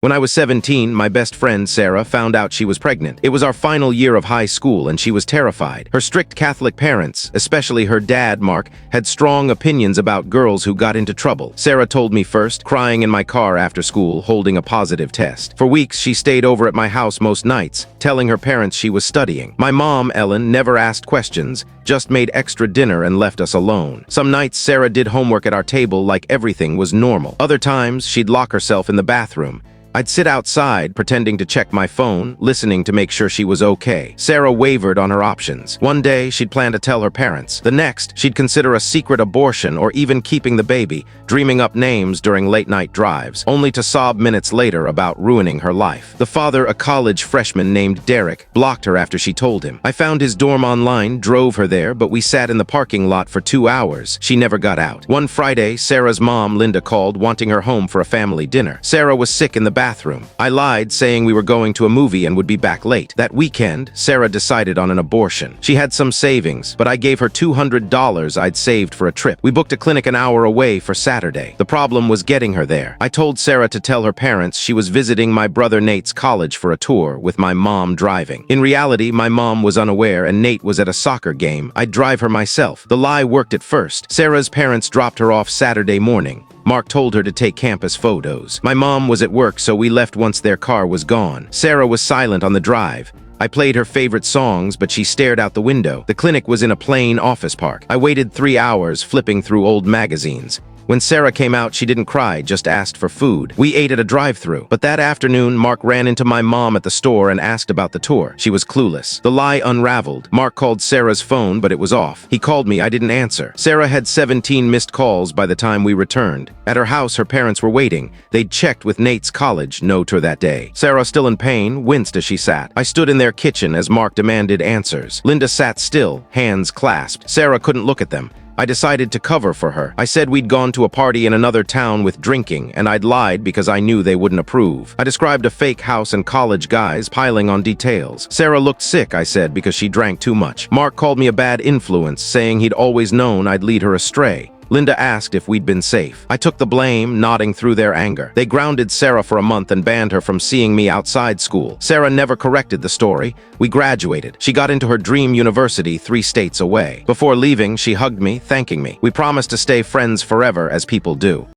When I was 17, my best friend, Sarah, found out she was pregnant. It was our final year of high school, and she was terrified. Her strict Catholic parents, especially her dad, Mark, had strong opinions about girls who got into trouble. Sarah told me first, crying in my car after school, holding a positive test. For weeks, she stayed over at my house most nights, telling her parents she was studying. My mom, Ellen, never asked questions, just made extra dinner and left us alone. Some nights, Sarah did homework at our table like everything was normal. Other times, she'd lock herself in the bathroom. I'd sit outside, pretending to check my phone, listening to make sure she was okay. Sarah wavered on her options. One day, she'd plan to tell her parents. The next, she'd consider a secret abortion or even keeping the baby, dreaming up names during late-night drives, only to sob minutes later about ruining her life. The father, a college freshman named Derek, blocked her after she told him. I found his dorm online, drove her there, but we sat in the parking lot for 2 hours. She never got out. One Friday, Sarah's mom, Linda, called, wanting her home for a family dinner. Sarah was sick in the bathroom. I lied, saying we were going to a movie and would be back late. That weekend, Sarah decided on an abortion. She had some savings, but I gave her $200 I'd saved for a trip. We booked a clinic an hour away for Saturday. The problem was getting her there. I told Sarah to tell her parents she was visiting my brother Nate's college for a tour, with my mom driving. In reality, my mom was unaware and Nate was at a soccer game. I'd drive her myself. The lie worked at first. Sarah's parents dropped her off Saturday morning. Mark told her to take campus photos. My mom was at work, so we left once their car was gone. Sarah was silent on the drive. I played her favorite songs, but she stared out the window. The clinic was in a plain office park. I waited 3 hours, flipping through old magazines. When Sarah came out, she didn't cry, just asked for food. We ate at a drive-thru. But that afternoon, Mark ran into my mom at the store and asked about the tour. She was clueless. The lie unraveled. Mark called Sarah's phone, but it was off. He called me, I didn't answer. Sarah had 17 missed calls by the time we returned. At her house, her parents were waiting. They'd checked with Nate's college, no tour that day. Sarah, still in pain, winced as she sat. I stood in their kitchen as Mark demanded answers. Linda sat still, hands clasped. Sarah couldn't look at them. I decided to cover for her. I said we'd gone to a party in another town with drinking, and I'd lied because I knew they wouldn't approve. I described a fake house and college guys, piling on details. Sarah looked sick, I said, because she drank too much. Mark called me a bad influence, saying he'd always known I'd lead her astray. Linda asked if we'd been safe. I took the blame, nodding through their anger. They grounded Sarah for a month and banned her from seeing me outside school. Sarah never corrected the story. We graduated. She got into her dream university 3 states away. Before leaving, she hugged me, thanking me. We promised to stay friends forever, as people do.